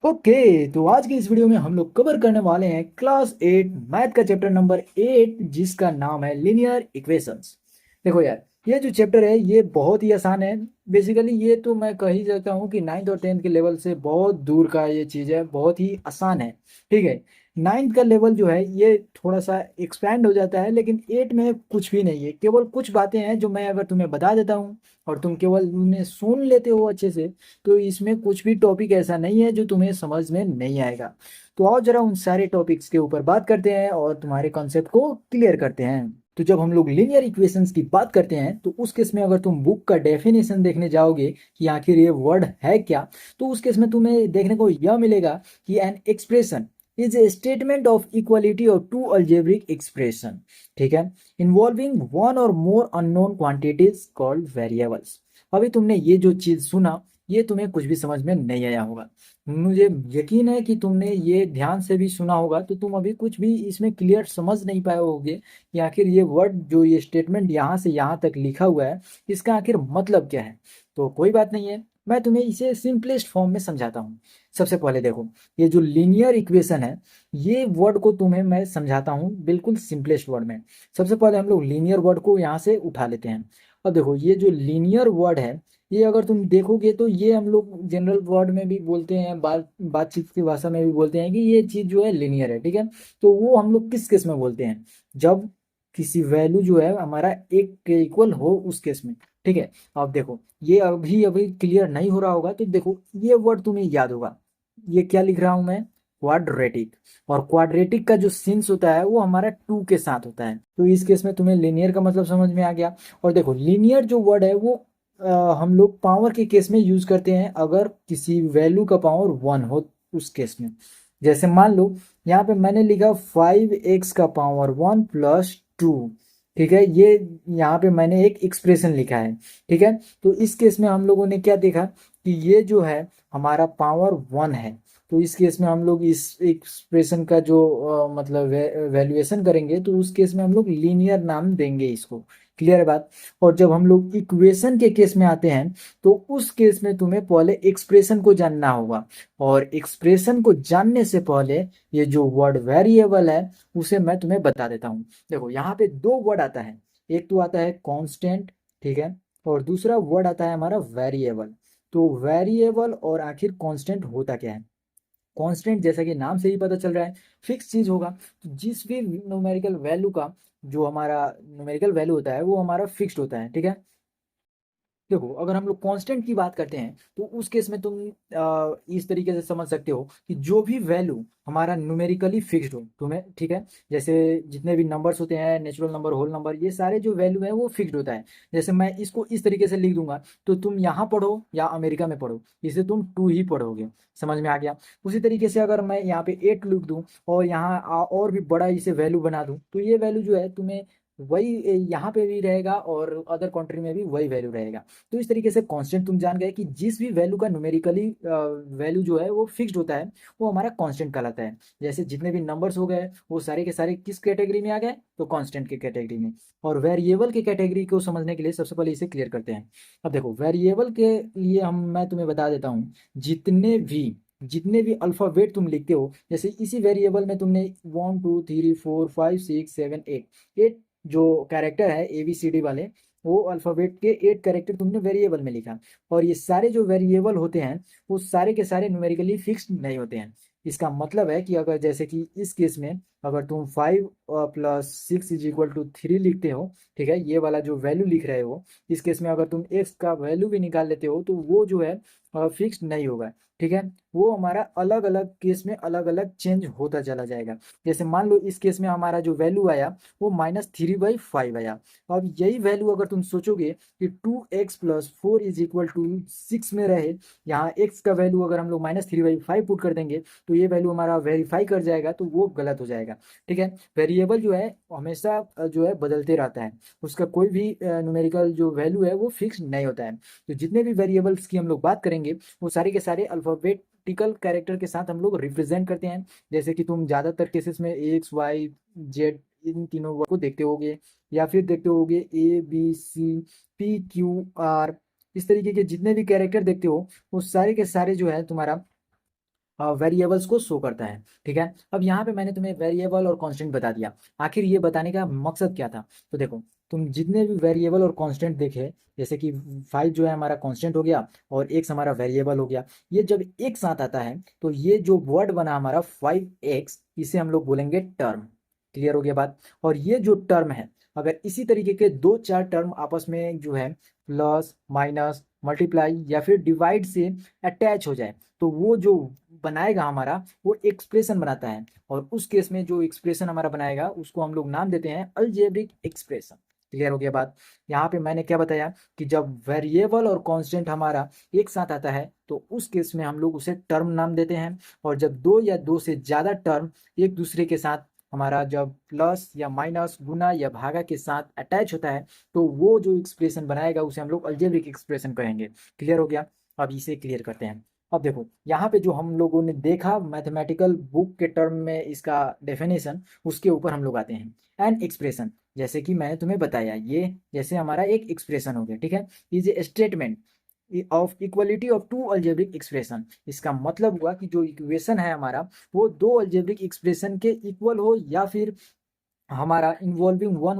Okay, तो आज की इस वीडियो में हम लोग कवर करने वाले हैं क्लास 8 मैथ का चैप्टर नंबर 8 जिसका नाम है लीनियर इक्वेशंस। देखो यार, ये जो चैप्टर है ये बहुत ही आसान है। बेसिकली ये तो मैं कह ही सकता हूँ कि 9th और 10th के लेवल से बहुत दूर का ये चीज़ है, बहुत ही आसान है। ठीक है, 9th का लेवल जो है ये थोड़ा सा एक्सपैंड हो जाता है, लेकिन 8 में कुछ भी नहीं है, केवल कुछ बातें हैं जो मैं अगर तुम्हें बता देता हूँ और तुम केवल उन्हें सुन लेते हो अच्छे से, तो इसमें कुछ भी टॉपिक ऐसा नहीं है जो तुम्हें समझ में नहीं आएगा। तो आओ जरा उन सारे टॉपिक्स के ऊपर बात करते हैं और तुम्हारे कॉन्सेप्ट को क्लियर करते हैं। तो जब हम लोग लीनियर इक्वेशंस की बात करते हैं तो उस केस में अगर तुम बुक का डेफिनेशन देखने जाओगे कि आखिर ये वर्ड है क्या, तो उस केस में तुम्हें देखने को यह मिलेगा कि an expression is a statement of equality of two algebraic expression. ठीक है, इन्वॉल्विंग वन और more unknown quantities called variables. अभी तुमने ये जो चीज सुना, ये तुम्हें कुछ भी समझ में नहीं आया होगा। मुझे यकीन है कि तुमने ये ध्यान से भी सुना होगा, तो तुम अभी कुछ भी इसमें क्लियर समझ नहीं पाए होगे कि आखिर ये वर्ड जो ये स्टेटमेंट यहाँ से यहाँ तक लिखा हुआ है, इसका आखिर मतलब क्या है। तो कोई बात नहीं है, मैं तुम्हें इसे सिंपलेस्ट फॉर्म में समझाता हूँ। सबसे पहले देखो, ये जो लीनियर इक्वेशन है, ये वर्ड को तुम्हें मैं समझाता हूँ बिल्कुल सिंपलेस्ट वर्ड में। सबसे पहले हम लोग लीनियर वर्ड को यहाँ से उठा लेते हैं। अब देखो, ये जो लीनियर वर्ड है, ये अगर तुम देखोगे तो ये हम लोग जनरल वर्ड में भी बोलते हैं, बातचीत की भाषा में भी बोलते हैं कि ये चीज जो है लीनियर है। ठीक है, तो वो हम लोग किस केस में बोलते हैं? जब किसी वैल्यू जो है हमारा एक के इक्वल हो, उस केस में। ठीक है, अब देखो, ये अभी अभी क्लियर नहीं हो रहा होगा तो देखो, ये वर्ड तुम्हें याद होगा। ये क्या लिख रहा हूं मैं? क्वाड्रेटिक। और क्वाड्रेटिक का जो सिंस होता है वो हमारा टू के साथ होता है, तो इस केस में तुम्हें लीनियर का मतलब समझ में आ गया। और देखो, लीनियर जो वर्ड है वो हम लोग पावर के केस में यूज करते हैं, अगर किसी वैल्यू का पावर 1 हो उस केस में। जैसे मान लो, यहाँ पे मैंने लिखा 5x का पावर 1 प्लस 2। ठीक है, ये यहाँ पे मैंने एक एक्सप्रेशन लिखा है। ठीक है, तो इस केस में हम लोगों ने क्या देखा कि ये जो है हमारा पावर 1 है। तो इस केस में हम लोग इस एक्सप्रेशन का जो मतलब वैल्यूएशन करेंगे, तो उस केस में हम लोग लीनियर नाम देंगे इसको। क्लियर है बात? और जब हम लोग इक्वेशन के केस में आते हैं, तो उस केस में तुम्हें पहले एक्सप्रेशन को जानना होगा। और एक्सप्रेशन को जानने से पहले ये जो वर्ड वेरिएबल है, उसे मैं तुम्हें बता देता हूँ। देखो, यहाँ पे दो वर्ड आता है। एक तो आता है कांस्टेंट, ठीक है, और दूसरा वर्ड आता है हमारा वेरिएबल। तो वेरिएबल और आखिर कांस्टेंट होता क्या है? कांस्टेंट, जैसा कि नाम से ही पता चल रहा है, फिक्स चीज होगा। तो जिस भी न्यूमेरिकल वैल्यू का जो हमारा न्यूमेरिकल वैल्यू होता है वो हमारा फिक्स्ड होता है। ठीक है, देखो, अगर हम लोग कांस्टेंट की बात करते हैं तो उस केस में तुम इस तरीके से समझ सकते हो कि जो भी वैल्यू हमारा न्यूमेरिकली फिक्स्ड हो तुम्हें, ठीक है, जैसे जितने भी नंबर्स होते हैं, नेचुरल नंबर, होल नंबर, ये सारे जो वैल्यू है वो फिक्स्ड होता है। जैसे मैं इसको इस तरीके से लिख दूंगा, तो तुम यहाँ पढ़ो या अमेरिका में पढ़ो, इसे तुम 2 ही पढ़ोगे। समझ में आ गया? उसी तरीके से अगर मैं यहाँ पे 8 लिख दूँ और यहाँ और भी बड़ा इसे वैल्यू बना दूँ, तो ये वैल्यू जो है तुम्हें वही यहाँ पे भी रहेगा और अदर कंट्री में भी वही वैल्यू रहेगा। तो इस तरीके से कांस्टेंट तुम जान गए कि जिस भी वैल्यू का न्यूमेरिकली वैल्यू जो है वो फिक्स्ड होता है, वो हमारा कांस्टेंट कहलाता है। जैसे जितने भी नंबर्स हो गए वो सारे के सारे किस कैटेगरी में आ गए? तो कांस्टेंट के कैटेगरी में। और वेरिएबल के कैटेगरी को समझने के लिए सबसे पहले इसे क्लियर करते हैं। अब देखो, वेरिएबल के लिए मैं तुम्हें बता देता हूँ, जितने भी अल्फाबेट तुम लिखते हो, जैसे इसी वेरिएबल में तुमने 1 2 3 4 5 6 7 8 जो कैरेक्टर है ABCD वाले, वो अल्फ़ाबेट के 8 कैरेक्टर तुमने वेरिएबल में लिखा। और ये सारे जो वेरिएबल होते हैं वो सारे के सारे न्यूमेरिकली फिक्स्ड नहीं होते हैं। इसका मतलब है कि अगर जैसे कि इस केस में अगर तुम 5 प्लस 6 इज इक्वल टू 3 लिखते हो, ठीक है, ये वाला जो वैल्यू लिख रहे हो, इस केस में अगर तुम एक्स का वैल्यू भी निकाल लेते हो तो वो जो है फिक्स्ड नहीं होगा। ठीक है, वो हमारा अलग अलग केस में अलग अलग चेंज होता चला जाएगा। जैसे मान लो इस केस में हमारा जो वैल्यू आया वो -3/5 आया। अब यही वैल्यू अगर तुम सोचोगे कि 2x+4 इज इक्वल टू 6 में रहे, यहाँ x का वैल्यू अगर हम लोग -3/5 पुट कर देंगे, तो ये वैल्यू हमारा वेरीफाई कर जाएगा, तो वो गलत हो जाएगा। ठीक है, वेरिएबल जो है हमेशा जो है बदलते रहता है, उसका कोई भी न्यूमेरिकल जो वैल्यू है वो फिक्स नहीं होता है। तो जितने भी वेरिएबल्स की हम लोग बात करेंगे, वो सारे के सारे अल्फाबेटिकल कैरेक्टर के साथ हम लोग रिप्रेजेंट करते हैं। जैसे कि तुम ज़्यादातर केसेस में x y z इन तीनों को देखते होगे, या फिर देखते होगे ABCPQR, इस तरीके के जितने भी कैरेक्टर देखते हो, वो सारे के सारे जो है तुम्हारा वेरिएबल्स को शो करता है। ठीक है, अब यहाँ पे मैंने तुम्हें वेरिएबल और कांस्टेंट बता दिया। आखिर ये बताने का मकसद क्या था? तो देखो, तुम जितने भी वेरिएबल और कांस्टेंट देखे, जैसे कि 5 जो है हमारा कांस्टेंट हो गया और x हमारा वेरिएबल हो गया, ये जब एक साथ आता है तो ये जो वर्ड बना हमारा 5x, इसे हम लोग बोलेंगे टर्म। क्लियर हो गया बात? और ये जो टर्म है, अगर इसी तरीके के 2-4 टर्म आपस में जो है प्लस माइनस मल्टीप्लाई या फिर डिवाइड से अटैच हो जाए, तो वो जो बनाएगा हमारा, वो एक्सप्रेशन बनाता है। और उस केस में जो एक्सप्रेशन हमारा बनाएगा उसको हम लोग नाम देते हैं अलजेब्रिक एक्सप्रेशन। क्लियर हो गया बात? यहाँ पे मैंने क्या बताया कि जब वेरिएबल और कांस्टेंट हमारा एक साथ आता है तो उस केस में हम लोग उसे टर्म नाम देते हैं। और जब दो या दो से ज़्यादा टर्म एक दूसरे के साथ हमारा जब प्लस या माइनस गुना या भागा के साथ अटैच होता है, तो वो जो एक्सप्रेशन बनाएगा उसे हम लोग अलजेब्रिक एक्सप्रेशन कहेंगे। क्लियर हो गया? अब इसे क्लियर करते हैं। अब देखो, यहाँ पे जो हम लोगों ने देखा मैथमेटिकल बुक के टर्म में इसका डेफिनेशन, उसके ऊपर हम लोग आते हैं। एन एक्सप्रेशन, जैसे कि मैंने तुम्हें बताया, ये जैसे हमारा एक एक्सप्रेशन हो गया, ठीक है, is a statement of equality of two algebraic expression. इसका मतलब हुआ कि जो इक्वेशन है हमारा, वो दो अलजेब्रिक एक्सप्रेशन के इक्वल हो या फिर हमारा इन्वॉल्विंग वन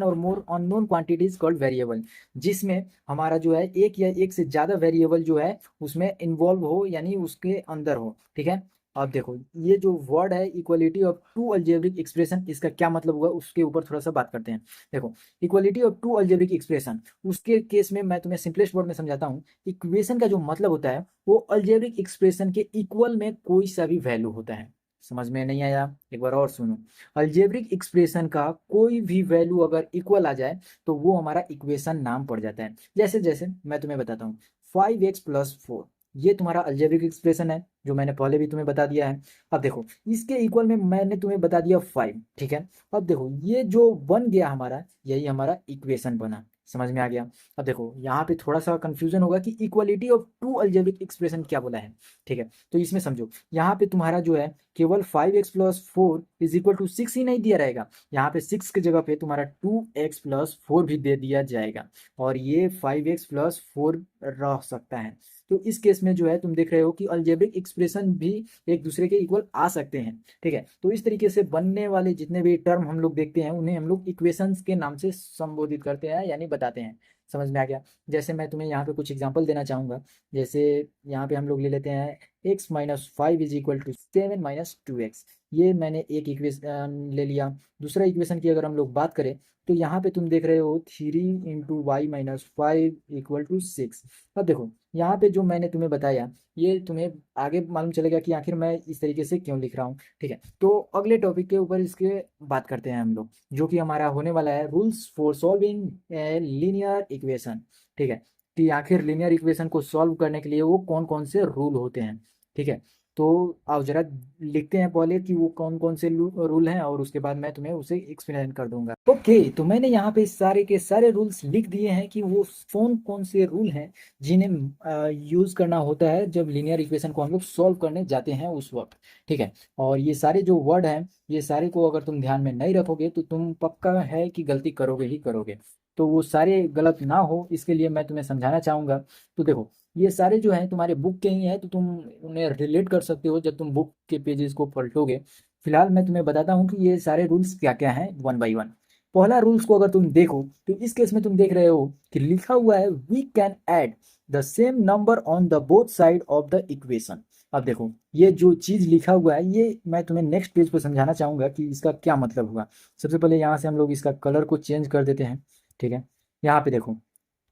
और more unknown quantities called variable, जिसमें हमारा जो है एक या एक से ज़्यादा वेरिएबल जो है उसमें इन्वॉल्व हो, यानी उसके अंदर हो। ठीक है, अब देखो, ये जो वर्ड है equality of two algebraic expression, इसका क्या मतलब हुआ उसके ऊपर थोड़ा सा बात करते हैं। देखो, equality of two algebraic expression, उसके केस में मैं तुम्हें सिंपलेस्ट वर्ड में समझाता हूँ। इक्वेशन का जो मतलब होता है वो अलजेब्रिक एक्सप्रेशन के इक्वल में कोई सा भी वैल्यू होता है। समझ में नहीं आया? एक बार और सुनो। अलजेब्रिक एक्सप्रेशन का कोई भी वैल्यू अगर इक्वल आ जाए तो वो हमारा इक्वेशन नाम पड़ जाता है। जैसे जैसे मैं तुम्हें बताता हूँ, 5x+4, ये तुम्हारा अलजेब्रिक एक्सप्रेशन है, जो मैंने पहले भी तुम्हें बता दिया है। अब देखो, इसके इक्वल में मैंने तुम्हें बता दिया 5। ठीक है, अब देखो ये जो बन गया हमारा, यही हमारा इक्वेशन बना। समझ में आ गया? अब देखो, यहाँ पे थोड़ा सा कंफ्यूजन होगा कि equality of two algebraic expression क्या बोला है। ठीक है, तो इसमें समझो, यहाँ पे तुम्हारा जो है केवल 5x+4 = 6 ही नहीं दिया रहेगा, यहाँ पे 6 की जगह पे तुम्हारा 2x+4 भी दे दिया जाएगा, और ये 5x+4 रह सकता है। तो इस केस में जो है तुम देख रहे हो कि अलजेब्रिक एक्सप्रेशन भी एक दूसरे के इक्वल आ सकते हैं। ठीक है, तो इस तरीके से बनने वाले जितने भी टर्म हम लोग देखते हैं उन्हें हम लोग इक्वेशंस के नाम से संबोधित करते हैं, यानी बताते हैं। समझ में आ गया? जैसे मैं तुम्हें यहाँ पे कुछ एग्जांपल देना चाहूँगा। जैसे यहाँ पे हम लोग ले लेते हैं x-5 = 7 - 2x, ये मैंने एक इक्वेशन ले लिया। दूसरा इक्वेशन की अगर हम लोग बात करें तो यहाँ पे तुम देख रहे हो 3 × y - 5 = 6। अब देखो, यहाँ पे जो मैंने तुम्हें बताया, ये तुम्हें आगे मालूम चलेगा कि आखिर मैं इस तरीके से क्यों लिख रहा हूँ। ठीक है, तो अगले टॉपिक के ऊपर इसके बात करते हैं हम लोग, जो कि हमारा होने वाला है rules for solving a linear equation. ठीक है, कि आखिर लीनियर इक्वेशन को सॉल्व करने के लिए वो कौन कौन से रूल होते हैं। ठीक है, तो आओ जरा लिखते हैं पहले कि वो कौन कौन से रूल हैं, और उसके बाद मैं तुम्हें उसे एक्सप्लेन कर दूंगा। ओके, तो मैंने यहाँ पे सारे के सारे रूल्स लिख दिए हैं कि वो कौन कौन से रूल हैं जिन्हें यूज करना होता है जब लीनियर इक्वेशन को हम लोग सॉल्व करने जाते हैं उस वक्त। ठीक है, और ये सारे जो वर्ड हैं, ये सारे को अगर तुम ध्यान में नहीं रखोगे तो तुम पक्का है कि गलती करोगे ही करोगे। तो वो सारे गलत ना हो, इसके लिए मैं तुम्हें समझाना चाहूँगा। तो देखो, ये सारे जो हैं तुम्हारे बुक के ही हैं, तो तुम उन्हें रिलेट कर सकते हो जब तुम बुक के पेजेस को पलटोगे। फिलहाल मैं तुम्हें बताता हूँ कि ये सारे रूल्स क्या क्या हैं, वन बाई वन। पहला रूल्स को अगर तुम देखो तो इस केस में तुम देख रहे हो कि लिखा हुआ है we can add the same number on the both side of the equation. अब देखो, ये जो चीज़ लिखा हुआ है, ये मैं तुम्हें नेक्स्ट पेज पर समझाना चाहूँगा कि इसका क्या मतलब हुआ। सबसे पहले यहाँ से हम लोग इसका कलर को चेंज कर देते हैं। ठीक है, यहाँ पे देखो,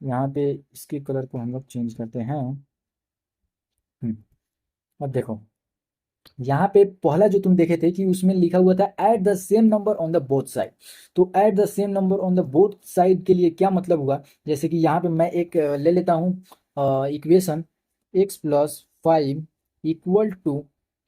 यहाँ पे इसके कलर को हम लोग चेंज करते हैं। अब देखो, यहाँ पे पहला जो तुम देखे थे कि उसमें लिखा हुआ था add the same number on the both side. तो add the same number on the both side के लिए क्या मतलब हुआ? जैसे कि यहाँ पे मैं एक ले लेता हूँ इक्वेशन x+5 =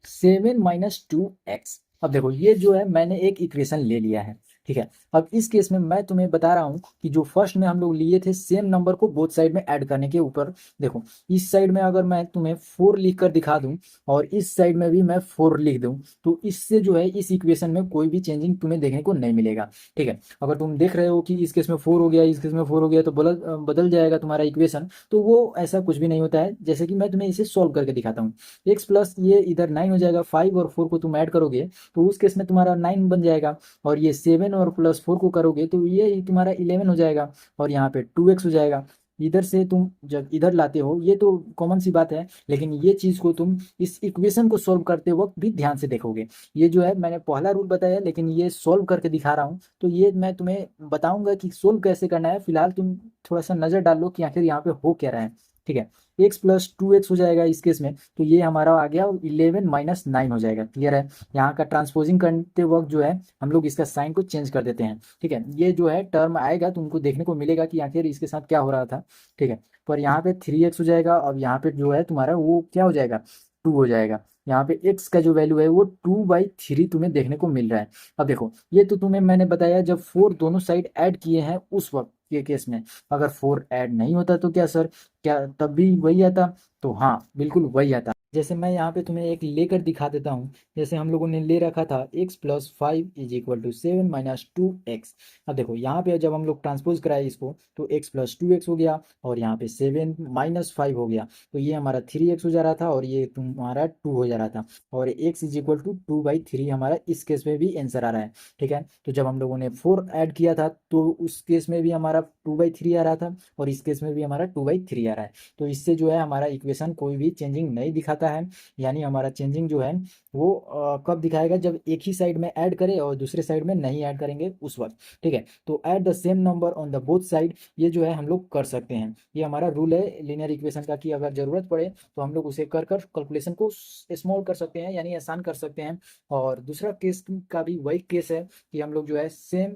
7 - 2x। अब देखो, ये जो है मैंने एक इक्वेशन ले लिया है। ठीक है। अब इस केस में मैं तुम्हें बता रहा हूँ कि जो फर्स्ट में हम लोग लिए थे सेम नंबर को बोथ साइड में ऐड करने के ऊपर, देखो इस साइड में अगर मैं तुम्हें 4 लिख कर दिखा दूं और इस साइड में भी मैं 4 लिख दूं, तो इससे जो है इस इक्वेशन में कोई भी चेंजिंग तुम्हें देखने को नहीं मिलेगा। ठीक है, अगर तुम देख रहे हो कि इस केस में 4 हो गया, इस केस में 4 हो गया, तो बदल बदल जाएगा तुम्हारा इक्वेशन, तो वो ऐसा कुछ भी नहीं होता है। जैसे कि मैं तुम्हें इसे सॉल्व करके दिखाता हूँ। एक्स प्लस ये इधर 9 हो जाएगा, 5 और 4 को तुम ऐड करोगे तो उस केस में तुम्हारा 9 बन जाएगा, और ये 7 और प्लस 4 को करोगे तो ये तुम्हारा 11 हो जाएगा, और यहाँ पे 2x हो जाएगा। इधर से तुम जब इधर लाते हो, ये तो कॉमन सी बात है, लेकिन ये चीज़ को तुम इस इक्वेशन को सॉल्व करते वक्त भी ध्यान से देखोगे। ये जो है मैंने पहला रूल बताया, लेकिन ये सॉल्व करके दिखा रहा हूँ, तो ये मैं तुम्हें बताऊंगा कि सोल्व कैसे करना है। फिलहाल तुम थोड़ा सा नज़र डाल लो कि आखिर यहाँ पे हो क्या रहा है। ठीक है, एक्स प्लस 2x हो जाएगा इस केस में, तो ये हमारा आ गया 11 माइनस 9 हो जाएगा। क्लियर है? यहाँ का ट्रांसपोजिंग करते वक्त जो है हम लोग इसका साइन को चेंज कर देते हैं। ठीक है, ये जो है टर्म आएगा तुमको देखने को मिलेगा कि आखिर इसके साथ क्या हो रहा था। ठीक है, पर यहाँ पे 3x हो जाएगा, अब यहाँ पे जो है तुम्हारा वो क्या हो जाएगा, 2 हो जाएगा। यहाँ पे x का जो वैल्यू है वो 2/3 तुम्हें देखने को मिल रहा है। अब देखो ये तो तुम्हें मैंने बताया जब 4 दोनों साइड ऐड किए हैं उस वक्त के केस में। अगर 4 ऐड नहीं होता तो क्या सर, क्या तब भी वही आता? तो हाँ, बिल्कुल वही आता। जैसे मैं यहाँ पे तुम्हें एक लेकर दिखा देता हूँ। जैसे हम लोगों ने ले रखा था x plus 5 is equal to 7 minus 2x। अब देखो यहाँ पे जब हम लोग ट्रांसपोज कराए इसको तो x प्लस 2x हो गया, और यहाँ पे 7 माइनस 5 हो गया, तो ये हमारा 3x हो जा रहा था और ये तुम्हारा 2 हो जा रहा था, और x इज इक्वल टू 2/3 हमारा इस केस में भी आंसर आ रहा है। ठीक है, तो जब हम लोगों ने 4 ऐड किया था तो उस केस में भी हमारा 2/3 आ रहा था, और इस केस में भी हमारा 2/3 आ रहा है। तो इससे जो है हमारा इक्वेशन कोई भी चेंजिंग नहीं दिखाता है। यानी हमारा चेंजिंग जो है वो कब दिखाएगा, जब एक ही साइड में ऐड करें और दूसरे साइड में नहीं ऐड करेंगे उस वक्त। ठीक है, तो add the same number on the both side, ये जो है हम लोग कर सकते हैं। ये हमारा रूल है लीनियर इक्वेशन का कि अगर ज़रूरत पड़े तो हम लोग उसे कर कर कैलकुलेशन को स्मॉल कर सकते हैं, यानी आसान कर सकते हैं। और दूसरा केस का भी वही केस है कि हम लोग जो है सेम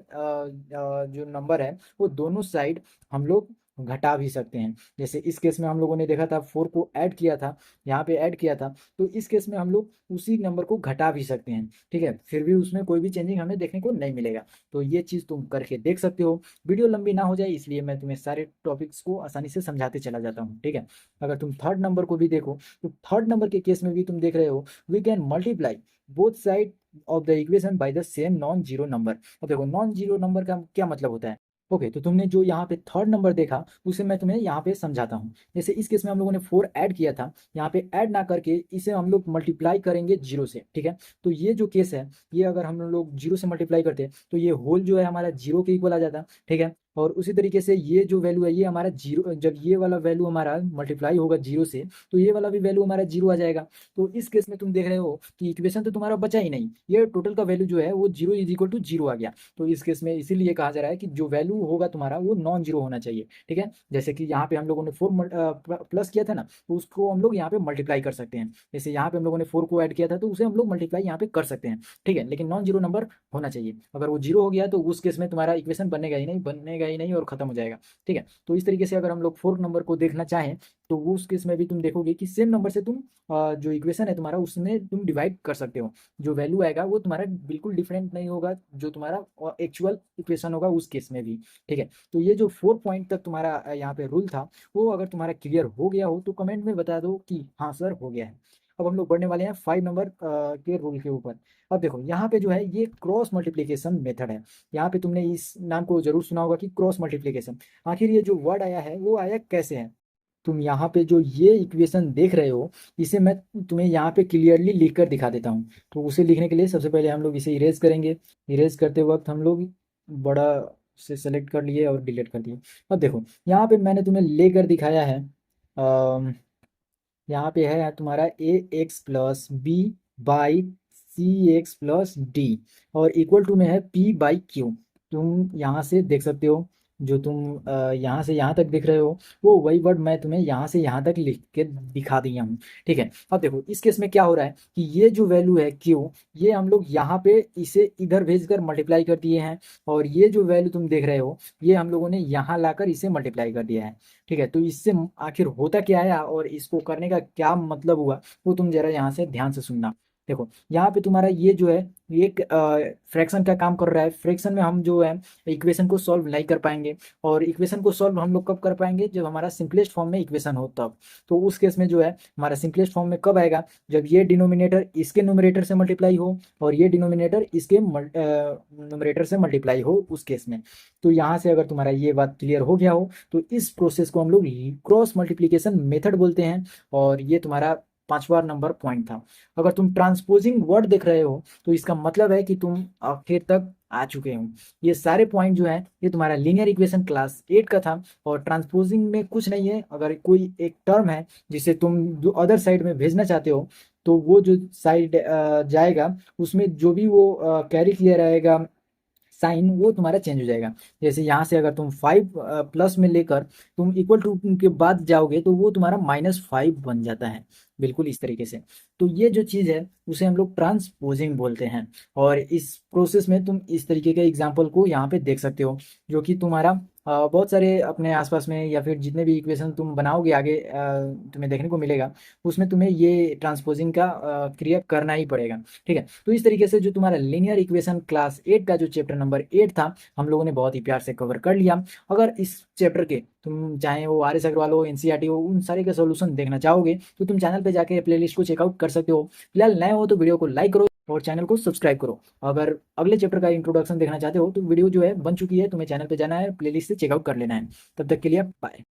जो नंबर है वो दोनों साइड हम लोग घटा भी सकते हैं। जैसे इस केस में हम लोगों ने देखा था 4 को ऐड किया था, यहाँ पे ऐड किया था, तो इस केस में हम लोग उसी नंबर को घटा भी सकते हैं। ठीक है, फिर भी उसमें कोई भी चेंजिंग हमें देखने को नहीं मिलेगा। तो ये चीज़ तुम करके देख सकते हो। वीडियो लंबी ना हो जाए इसलिए मैं तुम्हें सारे टॉपिक्स को आसानी से समझाते चला जाता हूँ। ठीक है, अगर तुम थर्ड नंबर को भी देखो तो थर्ड नंबर के केस में भी तुम देख रहे हो we can multiply both side of the equation by the same non zero number. अब देखो नॉन जीरो नंबर का क्या मतलब होता है। ओके, तो तुमने जो यहाँ पे थर्ड नंबर देखा उसे मैं तुम्हें यहाँ पे समझाता हूँ। जैसे इस केस में हम लोगों ने 4 ऐड किया था, यहाँ पे ऐड ना करके इसे हम लोग मल्टीप्लाई करेंगे जीरो से। ठीक है, तो ये जो केस है ये अगर हम लोग जीरो से मल्टीप्लाई करते हैं तो ये होल जो है हमारा जीरो के इक्वल आ जाता। ठीक है, और उसी तरीके से ये जो वैल्यू है ये हमारा जीरो, जब ये वाला वैल्यू हमारा मल्टीप्लाई होगा जीरो से तो ये वाला भी वैल्यू हमारा जीरो आ जाएगा। तो इस केस में तुम देख रहे हो कि इक्वेशन तो तुम्हारा बचा ही नहीं, ये टोटल का वैल्यू जो है वो zero is equal to zero आ गया। तो इस केस में इसीलिए कहा जा रहा है कि जो वैल्यू होगा तुम्हारा वो नॉन जीरो होना चाहिए। ठीक है, जैसे कि यहाँ पे हम लोगों ने 4 प्लस किया था ना, तो उसको हम लोग यहाँ पे मल्टीप्लाई कर सकते हैं। जैसे यहाँ पे हम लोगों ने 4 को ऐड किया था तो उसे हम लोग मल्टीप्लाई यहाँ पे कर सकते हैं। ठीक है, लेकिन नॉन जीरो नंबर होना चाहिए। अगर वो जीरो हो गया तो उस केस में तुम्हारा इक्वेशन बनेगा ही नहीं, बनेगा ही नहीं और खत्म हो जाएगा। ठीक है, तो इस तरीके से अगर हम लोग फोर्थ नंबर को देखना चाहें तो वो उस केस में भी तुम देखोगे कि सेम नंबर से तुम जो इक्वेशन है तुम्हारा उसमें तुम डिवाइड कर सकते हो। जो वैल्यू आएगा वो तुम्हारा बिल्कुल डिफरेंट नहीं होगा जो तुम्हारा एक्चुअल इक्वेशन होगा उस केस में भी। ठीक है, तो ये जो 4 पॉइंट तक तुम्हारा यहाँ पे रूल था वो अगर तुम्हारा क्लियर हो गया हो तो कमेंट में बता दो कि हाँ सर हो गया है। अब हम लोग बढ़ने वाले हैं 5 नंबर के रूल के ऊपर। अब देखो यहाँ पे जो है ये क्रॉस मल्टीप्लिकेशन मेथड है। यहाँ पे तुमने इस नाम को जरूर सुना होगा कि क्रॉस मल्टीप्लिकेशन। आखिर ये जो वर्ड आया है वो आया कैसे है। तुम यहाँ पे जो ये इक्वेशन देख रहे हो इसे मैं तुम्हें यहाँ पे क्लियरली लिख कर दिखा देता हूँ। तो उसे लिखने के लिए सबसे पहले हम लोग इसे इरेज करेंगे। इरेज करते वक्त हम लोग बड़ा से सेलेक्ट कर लिए और डिलीट कर दिए। अब देखो यहाँ पे मैंने तुम्हें लेकर दिखाया है, यहाँ पे है तुम्हारा A X plus B by C X plus D, और इक्वल टू में है पी बाई क्यू। तुम यहाँ से देख सकते हो, जो तुम यहाँ से यहाँ तक दिख रहे हो वो वही वर्ड मैं तुम्हें यहाँ से यहाँ तक लिख के दिखा दिया हूँ। ठीक है, अब देखो इस केस में क्या हो रहा है कि ये जो वैल्यू है क्यू, ये हम लोग यहाँ पे इसे इधर भेजकर मल्टीप्लाई कर दिए हैं, और ये जो वैल्यू तुम देख रहे हो ये हम लोगों ने यहाँ लाकर इसे मल्टीप्लाई कर दिया है। ठीक है, तो इससे आखिर होता क्या है और इसको करने का क्या मतलब हुआ वो तुम जरा यहाँ से ध्यान से सुनना। देखो यहाँ पे तुम्हारा ये जो है एक फ्रैक्शन का काम कर रहा है। फ्रैक्शन में हम जो है इक्वेशन को सॉल्व नहीं कर पाएंगे, और इक्वेशन को सॉल्व हम लोग कब कर पाएंगे, जब हमारा सिंपलेस्ट फॉर्म में इक्वेशन हो तब। तो उस केस में जो है हमारा सिंपलेस्ट फॉर्म में कब आएगा, जब ये डिनोमिनेटर इसके न्यूमरेटर से मल्टीप्लाई हो और ये डिनोमिनेटर इसके न्यूमरेटर से मल्टीप्लाई हो उस केस में। तो यहाँ से अगर तुम्हारा ये बात क्लियर हो गया हो तो इस प्रोसेस को हम लोग क्रॉस मल्टीप्लीकेशन मेथड बोलते हैं। और ये तुम्हारा 5वां नंबर पॉइंट था। अगर तुम ट्रांसपोजिंग वर्ड देख रहे हो तो इसका मतलब है कि तुम आखिर तक आ चुके हो। ये सारे पॉइंट जो है ये तुम्हारा लीनियर इक्वेशन क्लास 8 का था। और ट्रांसपोजिंग में कुछ नहीं है, अगर कोई एक टर्म है जिसे तुम जो अदर साइड में भेजना चाहते हो तो वो जो साइड जाएगा उसमें जो भी वो कैरी किया रहेगा साइन, वो तुम्हारा चेंज हो जाएगा। जैसे यहाँ से अगर तुम 5 प्लस में लेकर तुम इक्वल टू के बाद जाओगे तो वो तुम्हारा -5 बन जाता है, बिल्कुल इस तरीके से। तो ये जो चीज़ है उसे हम लोग ट्रांसपोजिंग बोलते हैं। और इस प्रोसेस में तुम इस तरीके के एग्जाम्पल को यहाँ पे देख सकते हो, जो कि तुम्हारा बहुत सारे अपने आसपास में या फिर जितने भी इक्वेशन तुम बनाओगे आगे तुम्हें देखने को मिलेगा, उसमें तुम्हें ये ट्रांसपोजिंग का क्रिया करना ही पड़ेगा। ठीक है, तो इस तरीके से जो तुम्हारा लीनियर इक्वेशन क्लास 8 का जो चैप्टर नंबर 8 था हम लोगों ने बहुत ही प्यार से कवर कर लिया। अगर इस चैप्टर के तुम चाहे वो RS अग्रवाल हो, NCERT हो, उन सारे के सॉल्यूशन देखना चाहोगे तो तुम चैनल पे जाके प्लेलिस्ट को चेकआउट कर सकते हो। फिलहाल नए हो तो वीडियो को लाइक करो और चैनल को सब्सक्राइब करो। अगर अगले चैप्टर का इंट्रोडक्शन देखना चाहते हो तो वीडियो जो है बन चुकी है, तुम्हें चैनल पे जाना है, प्लेलिस्ट से चेकआउट कर लेना है। तब तक के लिए बाय।